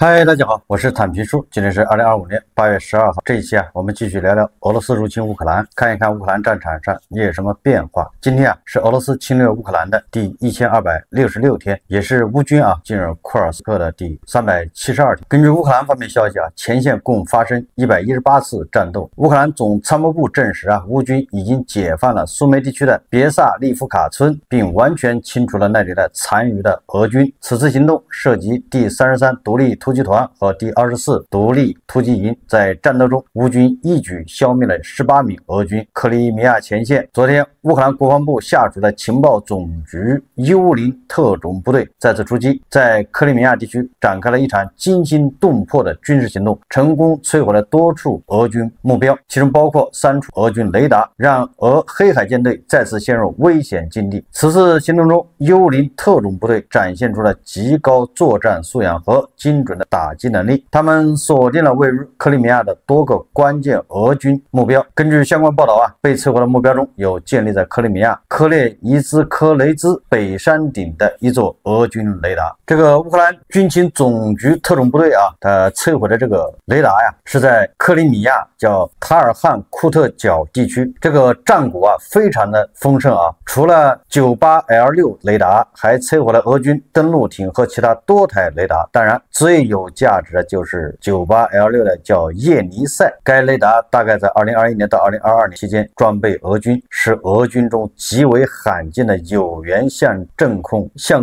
嗨，大家好，我是坦平叔。今天是2025年8月12号。这一期我们继续聊聊俄罗斯入侵乌克兰，看一看乌克兰战场上也有什么变化。今天是俄罗斯侵略乌克兰的第1266天，也是乌军进入库尔斯克的第372天。根据乌克兰方面消息前线共发生118次战斗。乌克兰总参谋部证实乌军已经解放了苏梅地区的别萨利夫卡村，并完全清除了那里的残余的俄军。此次行动涉及第33独立突击团和第24独立突击营。在战斗中，乌军一举消灭了18名俄军。克里米亚前线，昨天乌克兰国防部下属的情报总局幽灵特种部队再次出击，在克里米亚地区展开了一场惊心动魄的军事行动，成功摧毁了多处俄军目标，其中包括3处俄军雷达，让俄黑海舰队再次陷入危险境地。此次行动中，幽灵特种部队展现出了极高作战素养和精准的打击能力，他们锁定了位于克里米亚的多个关键俄军目标。根据相关报道被摧毁的目标中有建立在克里米亚科列伊兹科雷兹北山顶的一座俄军雷达。这个乌克兰军情总局特种部队它摧毁的这个雷达是在克里米亚叫塔尔汉库特角地区。这个战果非常的丰盛除了 98L6 雷达，还摧毁了俄军登陆艇和其他多台雷达。当然最有价值的就是 98L6 的叫叶尼塞，该雷达大概在2021年到2022年期间装备俄军，是俄军中极为罕见的有源相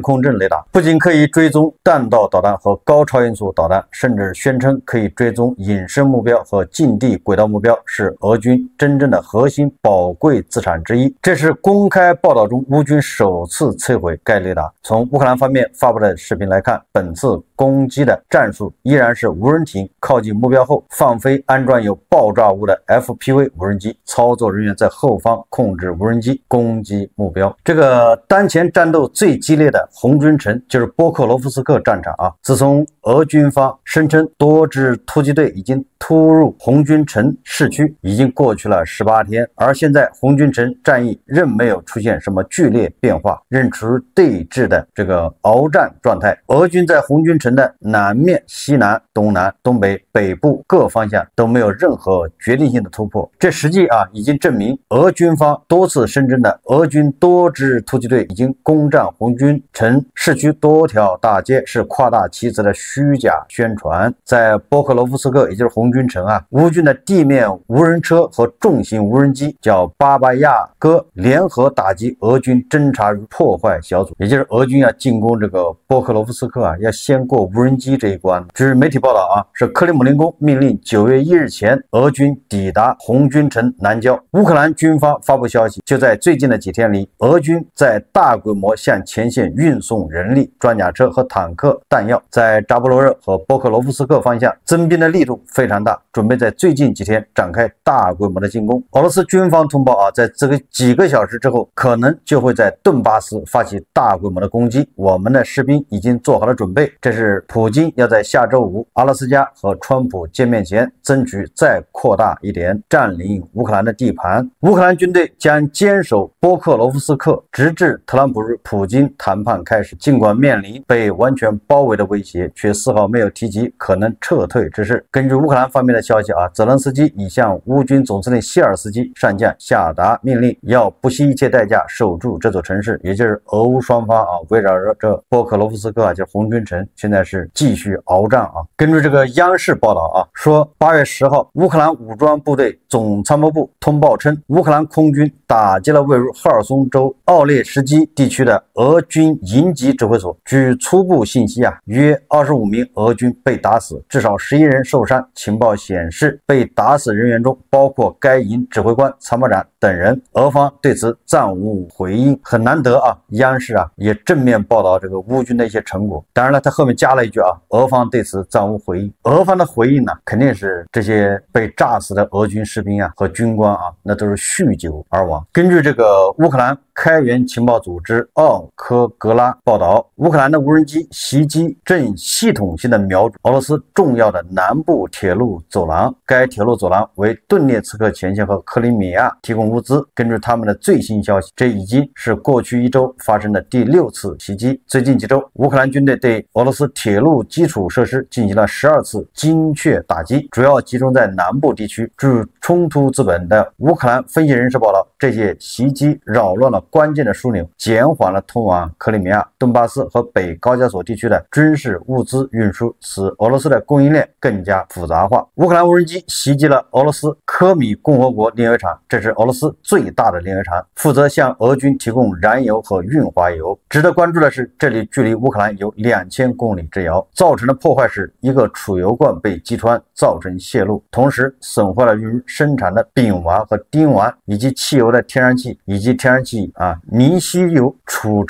控阵雷达，不仅可以追踪弹道导弹和高超音速导弹，甚至宣称可以追踪隐身目标和近地轨道目标，是俄军真正的核心宝贵资产之一。这是公开报道中乌军首次摧毁该雷达。从乌克兰方面发布的视频来看，本次攻击的战术依然是无人艇靠近目标后放飞安装有爆炸物的 FPV 无人机，操作人员在后方控制无人机攻击目标。这个当前战斗最激烈的红军城就是波克罗夫斯克战场自从俄军方声称多支突击队已经突入红军城市区，已经过去了18天，而现在红军城战役仍没有出现什么剧烈变化，仍处于对峙的这个鏖战状态。俄军在红军城的南面、西南、东南、东北、北部各方向都没有任何决定性的突破。这实际已经证明俄军方多次声称的俄军多支突击队已经攻占红军城市区多条大街是夸大其词的虚假宣传。在波克罗夫斯克，也就是红军城乌军的地面无人车和重型无人机叫巴巴亚哥联合打击俄军侦察与破坏小组，也就是俄军进攻这个波克罗夫斯克要先过无人机这一关。据媒体报道是克里姆林宫命令9月1日前俄军抵达红军城南郊。乌克兰军方发布消息，就在最近的几天里，俄军在大规模向前线运送人力、装甲车和坦克弹药，在扎波罗热和波克罗夫斯克方向增兵的力度非常大，准备在最近几天展开大规模的进攻。俄罗斯军方通报在这个几个小时之后，可能就会在顿巴斯发起大规模的攻击。我们的士兵已经做好了准备。这是普京要在下周5阿拉斯加和川普见面前争取再扩大一点占领乌克兰的地盘。乌克兰军队将坚守波克罗夫斯克，直至特朗普与普京谈判开始。尽管面临被完全包围的威胁，却丝毫没有提及可能撤退之事。根据乌克兰方面的消息泽连斯基已向乌军总司令谢尔斯基上将下达命令，要不惜一切代价守住这座城市。也就是俄乌双方围绕着这波克罗夫斯克就是红军城，现在是继续鏖战根据这个央视报道说8月10号，乌克兰武装部队总参谋部通报称，乌克兰空军打击了位于赫尔松州奥列什基地区的俄军营级指挥所。据初步信息约25名俄军被打死，至少11人受伤。情报显示，被打死人员中包括该营指挥官、参谋长等人。俄方对此暂无回应。很难得央视也正面报道这个乌军的一些成果。当然了，他后面加了一句俄方对此暂无回应。俄方的回应呢，肯定是这些被炸死的俄军士兵和军官那都是酗酒而亡。根据这个乌克兰开源情报组织奥科格拉报道，乌克兰的无人机袭击正系统性的瞄准俄罗斯重要的南部铁路走廊，该铁路走廊为顿涅茨克前线和克里米亚提供物资。根据他们的最新消息，这已经是过去一周发生的第6次袭击。最近几周，乌克兰军队对俄罗斯铁路基础设施进行了12次精确打击，主要集中在南部地区。据冲突资本的乌克兰分析人士报道，这些袭击扰乱了关键的枢纽，减缓了通往克里米亚、顿巴斯和北高加索地区的军事物资运输，使俄罗斯的供应链更加复杂化。乌克兰无人机袭击了俄罗斯科米共和国炼油厂，这是俄罗斯最大的炼油厂，负责向俄军提供燃油和润滑油。值得关注的是，这里距离乌克兰有2000公里之遥，造成的破坏是一个储油罐被击穿，造成泄漏，同时损坏了用于生产的丙烷和丁烷以及汽油的天然气以及天然气泥稀油处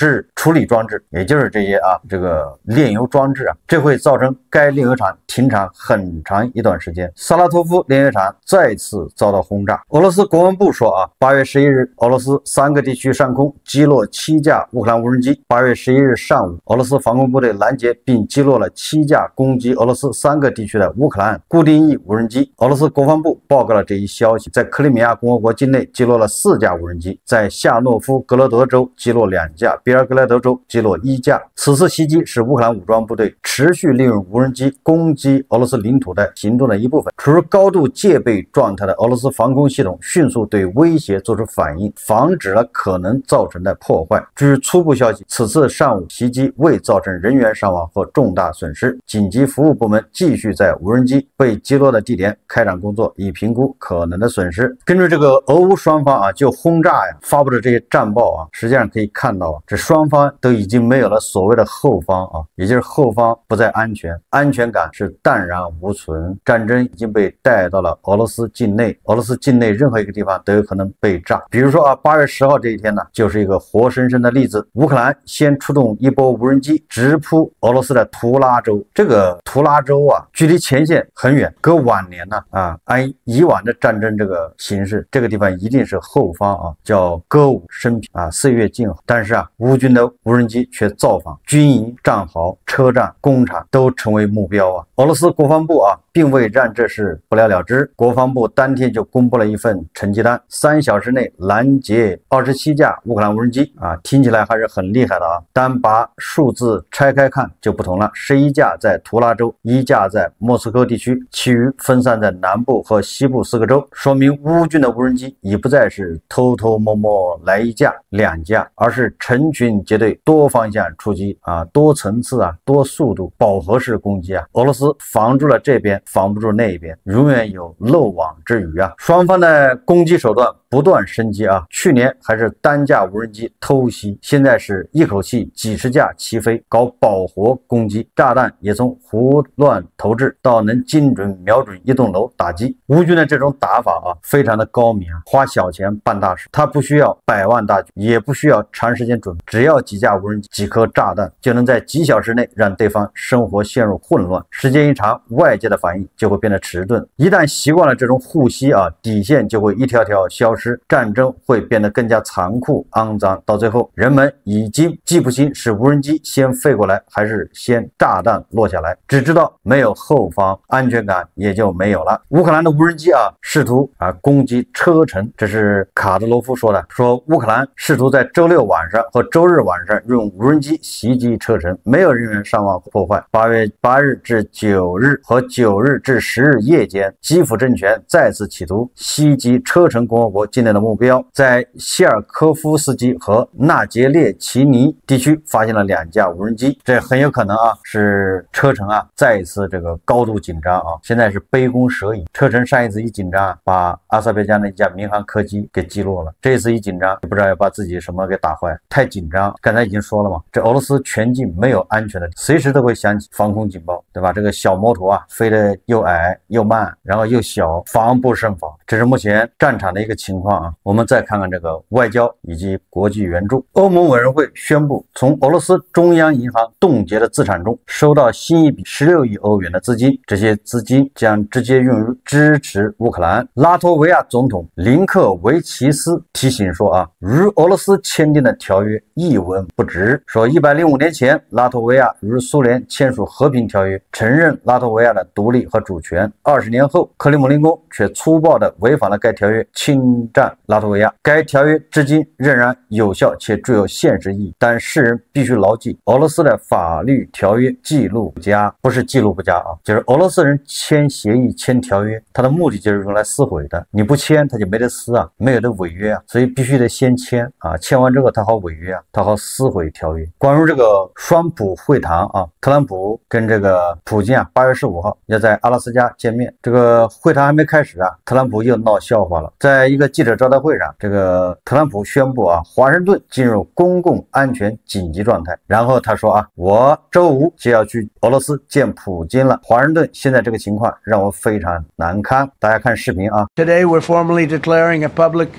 理装置，也就是这些这个炼油装置这会造成该炼油厂停产很长一段时间。萨拉托夫炼油厂再次遭到轰炸。俄罗斯国防部说8月11日，俄罗斯3个地区上空击落7架乌克兰无人机。8月11日上午，俄罗斯防空部队拦截并击落了7架攻击俄罗斯3个地区的乌克兰固定翼无人机。俄罗斯国防部报告了这一消息，在克里米亚共和国境内击落了4架无人机，在夏诺夫格勒德州击落2架，比尔格莱德州击落1架。此次袭击是乌克兰武装部队持续利用无人机攻击俄罗斯领土的行动的一部分。处于高度戒备状态的俄罗斯防空系统迅速对威胁做出反应，防止了可能造成的破坏。据初步消息，此次上午袭击未造成人员伤亡和重大损失。紧急服务部门继续在无人机被击落的地点开展工作，以评估可能的损失。根据这个俄乌双方就轰炸发布的这些战报实际上可以看到这双方都已经没有了所谓的后方也就是后方不再安全，安全感是淡然无存，战争已经被带到了俄罗斯境内，俄罗斯境内任何一个地方都有可能被炸。比如说8月10号这一天呢，就是一个活生生的例子。乌克兰先出动一波无人机直扑俄罗斯的图拉州，这个图拉州距离前线很远，搁晚年呢按以往的战争这个形势，这个地方一定是后方叫歌舞升平岁月静好。但是乌军的无人机却造访军营、战壕、车站、工厂，都成为目标俄罗斯国防部并未让这事不了了之，国防部当天就公布了一份成绩单，3小时内拦截27架乌克兰无人机听起来还是很厉害的但把数字拆开看就不同了，11架在图拉州，1架在莫斯科地区，其余分散在南部和西部4个州，说明乌军的无人机已不再是偷偷摸摸来1架、2架，而是成群结队多方向出击多层次多速度饱和式攻击俄罗斯防住了这边，防不住那一边，永远有漏网之鱼双方的攻击手段不断升级去年还是单架无人机偷袭，现在是一口气几十架齐飞，搞饱和攻击，炸弹也从胡乱投掷到能精准瞄准一栋楼打击。乌军的这种打法非常的高明花小钱办大事，他不需要100万大军，也不需要长时间准备，只要几架无人机、几颗炸弹，就能在几小时内让对方生活陷入混乱。时间一长，外界的反应就会变得迟钝，一旦习惯了这种护膝底线就会一条条消失，战争会变得更加残酷肮脏，到最后人们已经记不清是无人机先飞过来还是先炸弹落下来，只知道没有后方，安全感也就没有了。乌克兰的无人机试图攻击车臣，这是卡德罗夫说的，说乌克兰试图在周六晚上和周日晚上用无人机袭击车臣，没有人员伤亡破坏。8月8日至9日和9日至10日夜间，基辅政权再次企图袭击车臣共和国境内的目标，在谢尔科夫斯基和纳杰列奇尼地区发现了2架无人机，这很有可能是车臣再一次这个高度紧张现在是杯弓蛇影。车臣上一次一紧张把阿塞拜疆的一架民航客机给击落了，这一次一紧张不知道要把自己什么给打坏，太紧张。刚才已经说了嘛，这俄罗斯全境没有安全的，随时都会响起防空警报，对吧？这个小摩托飞得又矮又慢，然后又小，防不胜防。这是目前战场的一个情况。情况啊，我们再看看这个外交以及国际援助。欧盟委员会宣布，从俄罗斯中央银行冻结的资产中收到新一笔16亿欧元的资金，这些资金将直接用于支持乌克兰。拉脱维亚总统林克维奇斯提醒说啊，与俄罗斯签订的条约一文不值，说105年前拉脱维亚与苏联签署和平条约，承认拉脱维亚的独立和主权。20年后，克里姆林宫却粗暴地违反了该条约，侵占拉脱维亚。该条约至今仍然有效且具有现实意义，但世人必须牢记，俄罗斯的法律条约记录不佳，不是记录不佳啊，就是俄罗斯人签协议、签条约，他的目的就是用来撕毁的。你不签，他就没得撕啊，没有得违约啊，所以必须得先签啊，签完之后他好违约啊，他好撕毁条约。关于这个双普会谈啊，特朗普跟这个普京啊，8月15号要在阿拉斯加见面。这个会谈还没开始啊，特朗普又闹笑话了。在一个记者招待会上，这个特朗普宣布啊，华盛顿进入公共安全紧急状态。然后他说啊，我周五就要去俄罗斯见普京了。华盛顿现在这个情况让我非常难堪。大家看视频啊。Today we're formally declaring a public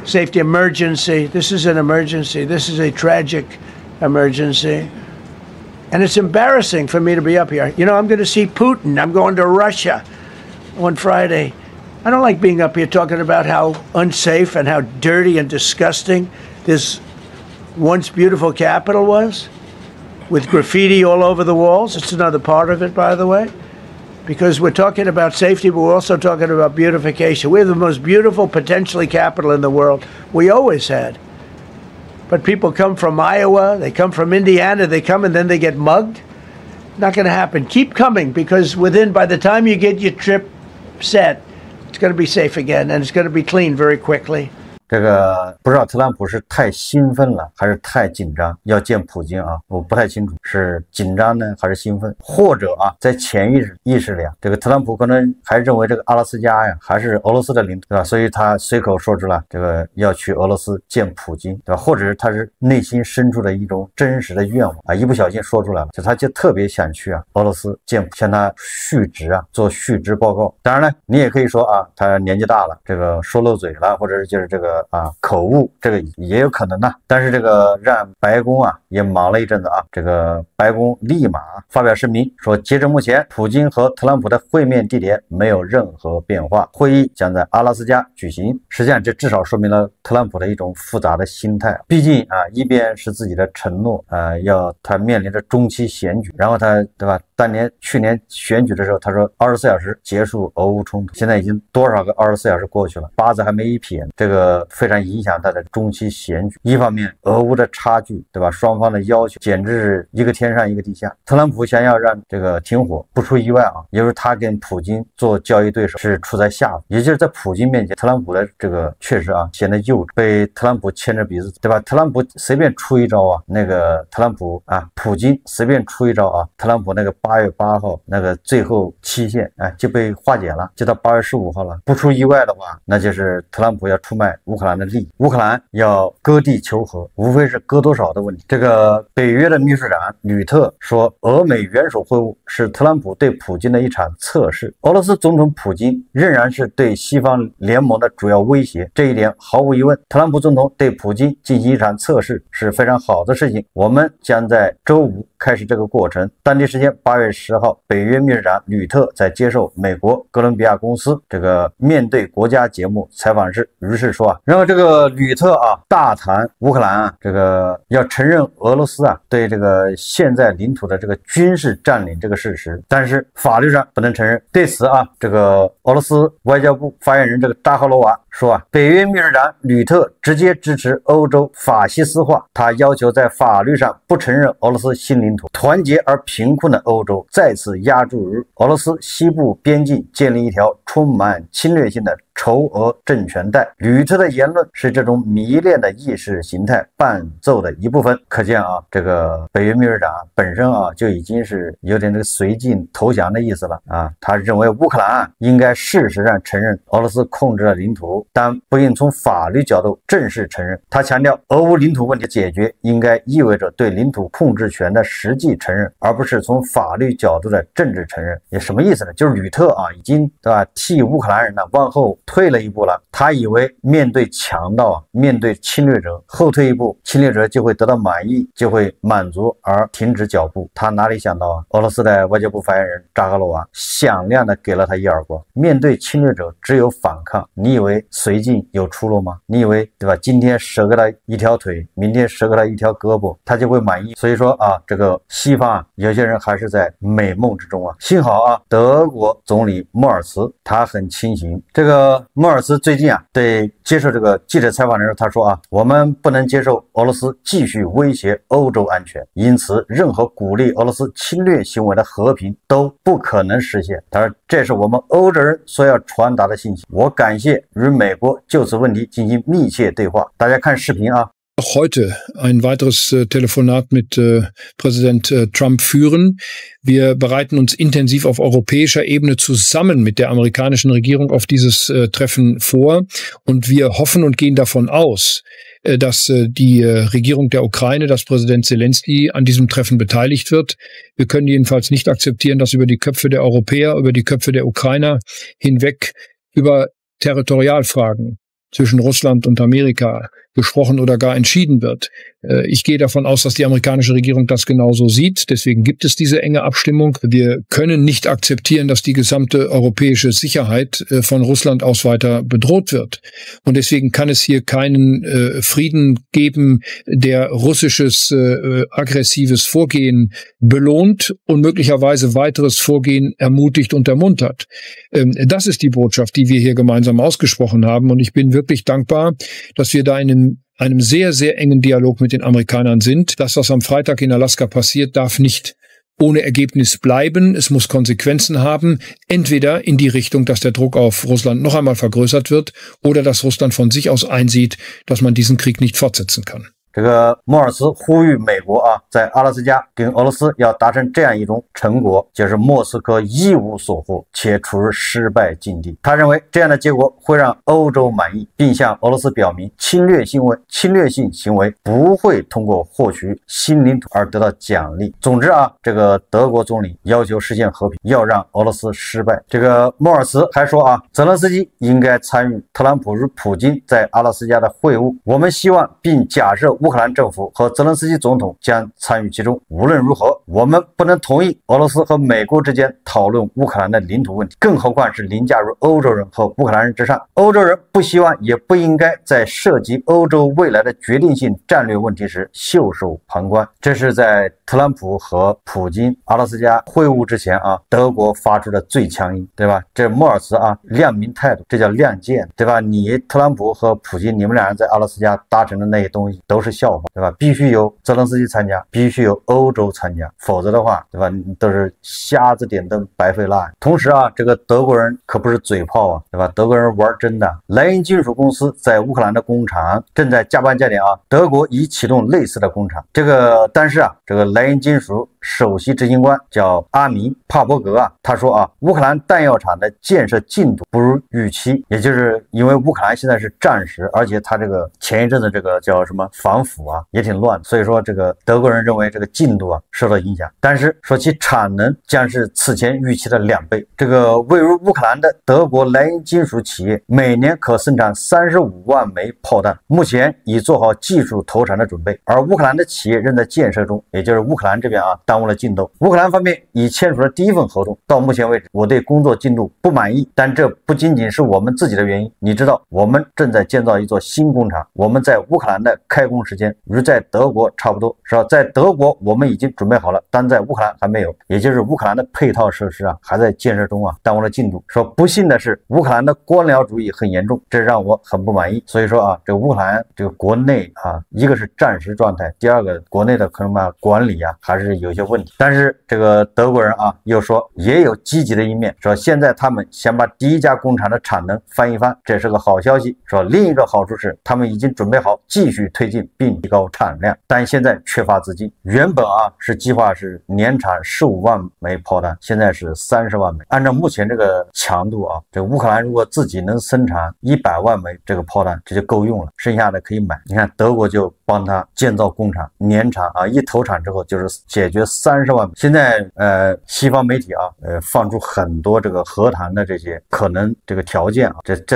safety emergency. This is an emergency. This is a tragic emergency. And it's embarrassing for me to be up here. You know, I'm going to see Putin. I'm going to Russia on Friday. I don't like being up here talking about how unsafe and how dirty and disgusting this once beautiful capital was, with graffiti all over the walls. It's another part of it, by the way, because we're talking about safety, but we're also talking about beautification. We have the most beautiful, potentially, capital in the world. We always had. But people come from Iowa, they come from Indiana, they come and then they get mugged. Not going to happen. Keep coming, because by the time you get your trip set, it's going to be safe again, and it's going to be clean very quickly. 这个不知道特朗普是太兴奋了还是太紧张要见普京啊，我不太清楚是紧张呢还是兴奋，或者啊在潜意识里啊，这个特朗普可能还认为这个阿拉斯加呀还是俄罗斯的领土，对吧？所以他随口说出来这个要去俄罗斯见普京，对吧？或者是他是内心深处的一种真实的愿望啊，一不小心说出来了，他就特别想去啊俄罗斯向他续职啊，做续职报告。当然了，你也可以说啊，他年纪大了，这个说漏嘴了，或者是就是这个口误，这个也有可能呐。但是这个让白宫啊也忙了一阵子啊，这个白宫立马发表声明说，截至目前，普京和特朗普的会面地点没有任何变化，会议将在阿拉斯加举行。实际上，这至少说明了特朗普的一种复杂的心态。毕竟啊，一边是自己的承诺，他面临着中期选举，然后他对吧？去年选举的时候，他说24小时结束俄乌冲突，现在已经多少个24小时过去了，八字还没一撇，这个非常影响他的中期选举。一方面，俄乌的差距，对吧？双方的要求简直是一个天上一个地下。特朗普想要让这个停火，不出意外啊，也就是他跟普京做交易对手是处在下风，也就是在普京面前，特朗普的这个确实啊显得幼稚，被特朗普牵着鼻子，对吧？特朗普随便出一招啊，普京随便出一招啊，特朗普那个8月8号那个最后期限就被化解了，就到8月15号了。不出意外的话，那就是特朗普要出卖乌克兰的利益，乌克兰要割地求和，无非是割多少的问题。这个北约的秘书长吕特说，俄美元首会晤是特朗普对普京的一场测试。俄罗斯总统普京仍然是对西方联盟的主要威胁，这一点毫无疑问。特朗普总统对普京进行一场测试是非常好的事情，我们将在周五开始这个过程。当地时间8月10号，北约秘书长吕特在接受美国哥伦比亚公司这个面对国家节目采访时如是说然后这个吕特大谈乌克兰这个要承认俄罗斯对这个现在领土的这个军事占领这个事实，但是法律上不能承认。对此这个俄罗斯外交部发言人这个扎哈罗娃说北约秘书长吕特直接支持欧洲法西斯化，他要求在法律上不承认俄罗斯新领土，团结而贫困的欧洲再次压注于俄罗斯西部边境建立一条充满侵略性的仇俄政权带。吕特的言论是这种迷恋的意识形态伴奏的一部分。可见这个北约秘书长本身就已经是有点这个绥靖投降的意思了他认为乌克兰应该事实上承认俄罗斯控制的领土，但不应从法律角度正式承认。他强调，俄乌领土问题解决应该意味着对领土控制权的实际承认，而不是从法律角度的政治承认。也什么意思呢？就是吕特已经对吧替乌克兰人往后退了一步了，他以为面对强盗啊，面对侵略者，后退一步，侵略者就会得到满意，就会满足而停止脚步。他哪里想到啊，俄罗斯的外交部发言人扎哈罗娃响亮的给了他一耳光。面对侵略者，只有反抗。你以为绥靖有出路吗？你以为对吧？今天折给他一条腿，明天折给他一条胳膊，他就会满意？所以说啊，这个西方啊，有些人还是在美梦之中啊。幸好啊，德国总理默尔茨他很清醒。这个默尔茨最近啊，对接受这个记者采访的时候，他说啊，我们不能接受俄罗斯继续威胁欧洲安全，因此任何鼓励俄罗斯侵略行为的和平都不可能实现。他说，这是我们欧洲人所要传达的信息。我感谢与美国就此问题进行密切对话。大家看视频啊。Auch heute ein weiteres Telefonat mit Präsident Trump führen. Wir bereiten uns intensiv auf europäischer Ebene zusammen mit der amerikanischen Regierung auf dieses Treffen vor. Und wir hoffen und gehen davon aus, dass die Regierung der Ukraine, dass Präsident Zelensky an diesem Treffen beteiligt wird. Wir können jedenfalls nicht akzeptieren, dass über die Köpfe der Europäer, über die Köpfe der Ukrainer hinweg über Territorialfragen zwischen Russland und Amerika gesprochen oder gar entschieden wird. Ich gehe davon aus, dass die amerikanische Regierung das genauso sieht. Deswegen gibt es diese enge Abstimmung. Wir können nicht akzeptieren, dass die gesamte europäische Sicherheit von Russland aus weiter bedroht wird. Und deswegen kann es hier keinen Frieden geben, der russisches aggressives Vorgehen belohnt und möglicherweise weiteres Vorgehen ermutigt und ermuntert. Das ist die Botschaft, die wir hier gemeinsam ausgesprochen haben. Und ich bin wirklich dankbar, dass wir da in einem sehr, sehr engen Dialog mit den Amerikanern sind. Das, was am Freitag in Alaska passiert, darf nicht ohne Ergebnis bleiben. Es muss Konsequenzen haben, entweder in die Richtung, dass der Druck auf Russland noch einmal vergrößert wird oder dass Russland von sich aus einsieht, dass man diesen Krieg nicht fortsetzen kann. 这个莫尔茨呼吁美国啊，在阿拉斯加跟俄罗斯要达成这样一种成果，就是莫斯科一无所获且处于失败境地。他认为这样的结果会让欧洲满意，并向俄罗斯表明侵略性行为不会通过获取新领土而得到奖励。总之啊，这个德国总理要求实现和平，要让俄罗斯失败。这个莫尔茨还说啊，泽连斯基应该参与特朗普与普京在阿拉斯加的会晤。我们希望并假设乌克兰政府和泽连斯基总统将参与其中。无论如何，我们不能同意俄罗斯和美国之间讨论乌克兰的领土问题，更何况是凌驾于欧洲人和乌克兰人之上。欧洲人不希望也不应该在涉及欧洲未来的决定性战略问题时袖手旁观。这是在特朗普和普京阿拉斯加会晤之前啊，德国发出的最强音，对吧？这莫尔茨啊，亮明态度，这叫亮剑，对吧？你特朗普和普京，你们俩人在阿拉斯加达成的那些东西都是笑话，对吧？必须由泽连斯基参加，必须由欧洲参加，否则的话，对吧？都是瞎子点灯，白费蜡。同时啊，这个德国人可不是嘴炮啊，对吧？德国人玩真的。莱茵金属公司在乌克兰的工厂正在加班加点啊，德国已启动类似的工厂。但是啊，这个莱茵金属首席执行官叫阿米帕伯格啊，他说啊，乌克兰弹药厂的建设进度不如预期，也就是因为乌克兰现在是战时，而且他这个前一阵子这个叫什么反腐啊也挺乱，所以说这个德国人认为这个进度啊受到影响，但是说其产能将是此前预期的2倍。这个位于乌克兰的德国莱茵金属企业每年可生产35万枚炮弹，目前已做好技术投产的准备，而乌克兰的企业仍在建设中，也就是乌克兰这边啊耽误了进度。乌克兰方面已签署了第一份合同，到目前为止我对工作进度不满意，但这不仅仅是我们自己的原因。你知道我们正在建造一座新工厂，我们在乌克兰的开工时间与在德国差不多，是吧？在德国我们已经准备好了，但在乌克兰还没有，也就是乌克兰的配套设施啊还在建设中啊，耽误了进度。说不幸的是乌克兰的官僚主义很严重，这让我很不满意。所以说啊，这个乌克兰这个国内啊，一个是战时状态，第二个国内的可能嘛管理啊还是有些问题。但是这个德国人啊又说也有积极的一面，说现在他们想把第一家工厂的产能翻一番，这是个好消息。说另一个好处是他们已经准备好继续推进并提高产量，但现在缺乏资金。原本啊是计划是年产15万枚炮弹，现在是30万枚。按照目前这个强度啊，这个乌克兰如果自己能生产100万枚这个炮弹，这就够用了，剩下的可以买。你看德国就帮他建造工厂、年产啊，一投产之后就是解决30万。现在西方媒体啊放出很多这个和谈的这些可能这个条件啊，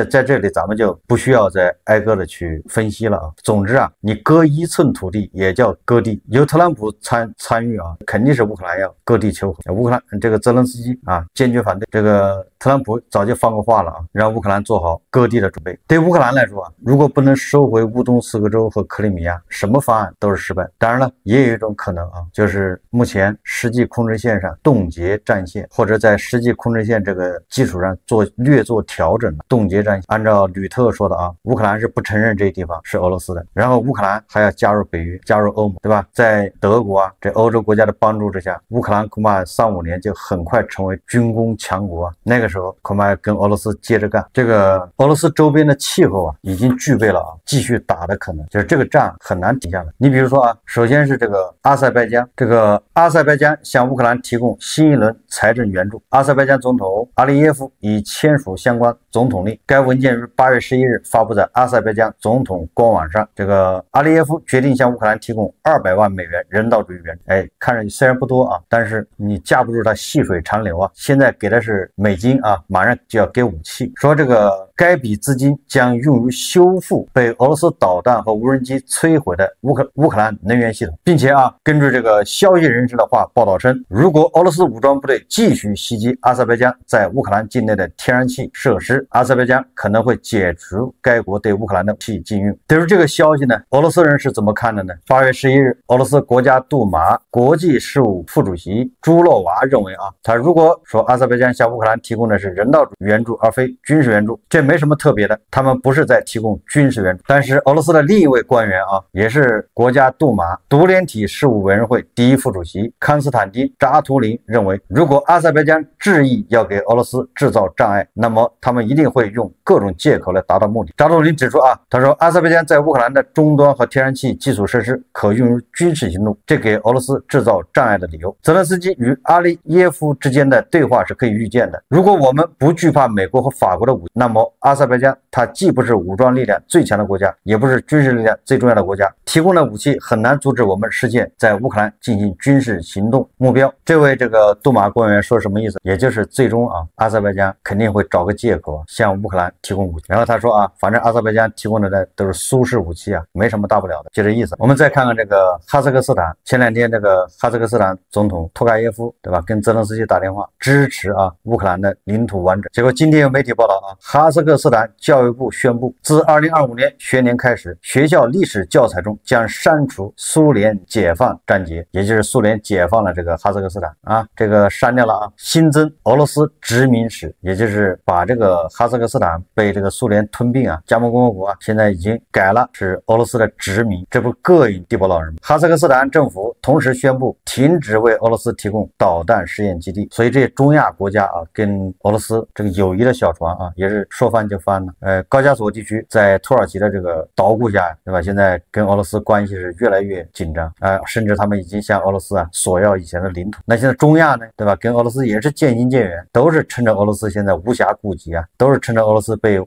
在这里咱们就不需要再挨个的去分析了啊。总之啊，你割1寸土地也叫割地，由特朗普参与啊，肯定是乌克兰要割地求和。乌克兰这个泽连斯基啊坚决反对，这个特朗普早就放过话了啊，让乌克兰做好割地的准备。对乌克兰来说啊，如果不能收回乌东4个州和克里米亚，什么方案都是失败。当然了，也有一种可能啊，就是目前实际控制线上冻结战线，或者在实际控制线这个基础上略做调整，冻结战线。按照吕特说的啊，乌克兰是不承认这些地方是俄罗斯的，然后乌克兰还要加入北约，加入欧盟，对吧？在德国啊这欧洲国家的帮助之下，乌克兰恐怕3-5年就很快成为军工强国啊，那个时候恐怕跟俄罗斯接着干。这个俄罗斯周边的气候啊，已经具备了啊继续打的可能，就是这个仗很难停下来。你比如说啊，首先是这个阿塞拜疆，这个阿塞拜疆向乌克兰提供新一轮财政援助，阿塞拜疆总统阿利耶夫已签署相关总统令，该文件于8月11日发布在阿塞拜疆总统官网上。这个阿利耶夫决定向乌克兰提供200万美元人道主义援助，看上去虽然不多啊，但是你架不住它细水长流啊。现在给的是美金啊，马上就要给武器，说这个该笔资金将用于修复被俄罗斯导弹和无人机摧毁的乌克兰能源系统，并且啊，根据这个消息人士的话报道称，如果俄罗斯武装部队继续袭击阿塞拜疆在乌克兰境内的天然气设施，阿塞拜疆可能会解除该国对乌克兰的武器禁运。对于这个消息呢，俄罗斯人是怎么看的呢？8月11日，俄罗斯国家杜马国际事务副主席朱洛娃认为啊，他如果说阿塞拜疆向乌克兰提供的是人道援助而非军事援助，这没什么特别的，他们不是在提供军事援助。但是俄罗斯的另一位官员啊，也是国家杜马独联体事务委员会第一副主席康斯坦丁扎图林认为，如果阿塞拜疆执意要给俄罗斯制造障碍，那么他们一定会用各种借口来达到目的。扎图林指出啊，他说阿塞拜疆在乌克兰的终端和天然气基础设施可用于军事行动，这给俄罗斯制造障碍的理由。泽连斯基与阿利耶夫之间的对话是可以预见的，如果我们不惧怕美国和法国的武器，那么阿塞拜疆它既不是武装力量最强的国家，也不是军事力量最重要的国家，提供的武器很难阻止我们实现在乌克兰进行军事行动目标。这位这个杜马官员说什么意思？也就是最终啊，阿塞拜疆肯定会找个借口向乌克兰提供武器。然后他说啊，反正阿塞拜疆提供的都是苏式武器啊，没什么大不了的，就这意思。我们再看看这个哈萨克斯坦，前2天这个哈萨克斯坦总统托卡耶夫，对吧，跟泽连斯基打电话支持啊乌克兰的领土完整。结果今天有媒体报道啊，哈萨克斯坦教育部宣布，自2025年学年开始，学校历史教材中将删除苏联解放章节，也就是苏联解放了这个哈萨克斯坦啊，这个删掉了啊，新增俄罗斯殖民史，也就是把这个哈萨克斯坦被这个苏联吞并啊，加盟共和国啊，现在已经改了是俄罗斯的殖民，这不膈应地保老人吗？哈萨克斯坦政府同时宣布停止为俄罗斯提供导弹试验基地，所以这些中亚国家啊，跟俄罗斯这个友谊的小船啊，也是说翻就翻了。高加索地区在土耳其的这个捣鼓下，对吧？现在跟俄罗斯关系是越来越紧张甚至他们已经向俄罗斯索要以前的领土。那现在中亚呢，对吧？跟俄罗斯也是渐行渐远，都是趁着俄罗斯现在无暇顾及啊，都是趁着俄罗斯被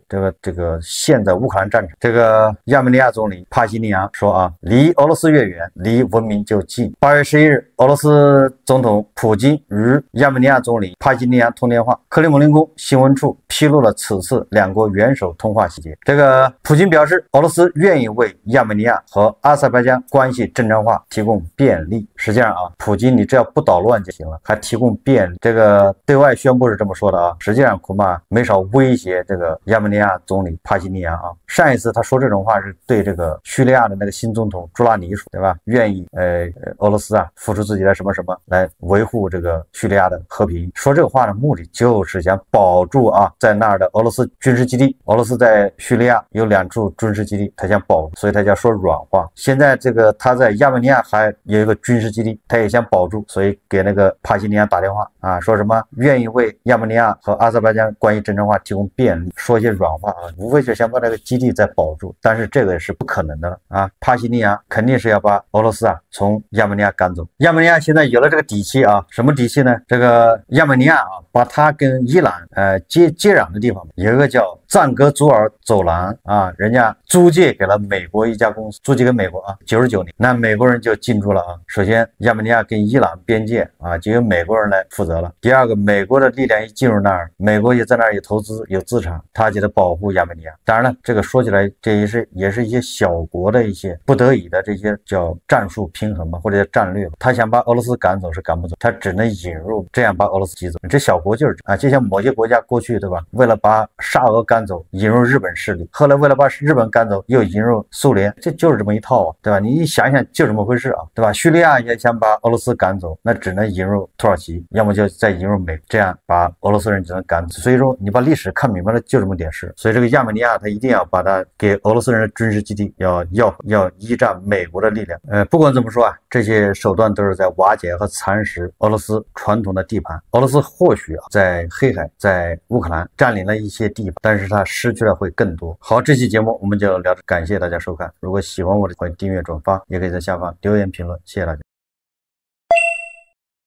这个陷在乌克兰战场。这个亚美尼亚总理帕西尼扬说啊，离俄罗斯越远，离文明就近。8月11日，俄罗斯总统普京与亚美尼亚总理帕西尼扬通电话，克里姆林宫新闻处披露了此次两国元首通话细节。这个普京表示，俄罗斯愿意为亚美尼亚和阿塞拜疆关系正常化提供便利。实际上啊，普京你只要不捣乱就行了，还提供便利。这个对外宣布是这么说的啊，实际上恐怕没少威胁这个亚美尼亚总理帕西尼扬啊。上一次他说这种话是对这个叙利亚的那个新总统朱拉尼说，对吧？愿意俄罗斯付出自己的什么什么来维护这个叙利亚的和平。说这个话的目的就是想保住在那儿的俄罗斯军事基地。俄罗斯在叙利亚有2处军事基地，他想保住，所以他叫说软话。现在这个他在亚美尼亚还有一个军事基地，他也想保住，所以给那个帕西尼扬打电话说什么愿意为亚美尼亚和阿塞拜疆关系正常化提供便利，说一些软话无非就想把这个基地再保住，但是这个是不可能的了帕西尼扬肯定是要把俄罗斯从亚美尼亚赶走。亚美尼亚现在有了这个底气什么底气呢？这个亚美尼亚把它跟伊朗接壤的地方有一个叫赞格祖尔走廊啊，人家租借给了美国一家公司，租借给美国啊，99年，那美国人就进驻了啊。首先，亚美尼亚跟伊朗边界啊，就由美国人来负责了。第二个，美国的力量一进入那儿，美国也在那儿有投资有资产，他就得保护亚美尼亚。当然了，这个说起来，这也是一些小国的一些不得已的这些叫战术平衡吧，或者叫战略。他想把俄罗斯赶走是赶不走，他只能引入，这样把俄罗斯挤走。这小国就是啊，就像某些国家过去对吧，为了把沙俄赶走，引入日本势力，后来为了把日本赶走，又引入苏联，这就是这么一套啊，对吧？你一想想就这么回事啊，对吧？叙利亚也想把俄罗斯赶走，那只能引入土耳其，要么就再引入美，这样把俄罗斯人就能赶走。所以说你把历史看明白了，就这么点事。所以这个亚美尼亚他一定要把它给俄罗斯人的军事基地要依仗美国的力量。不管怎么说啊，这些手段都是在瓦解和蚕食俄罗斯传统的地盘。俄罗斯或许啊在黑海、在乌克兰占领了一些地方，但是它失去了会更多。好，这期节目我们就聊着，感谢大家收看。如果喜欢我的，欢迎订阅转发，也可以在下方留言评论，谢谢大家。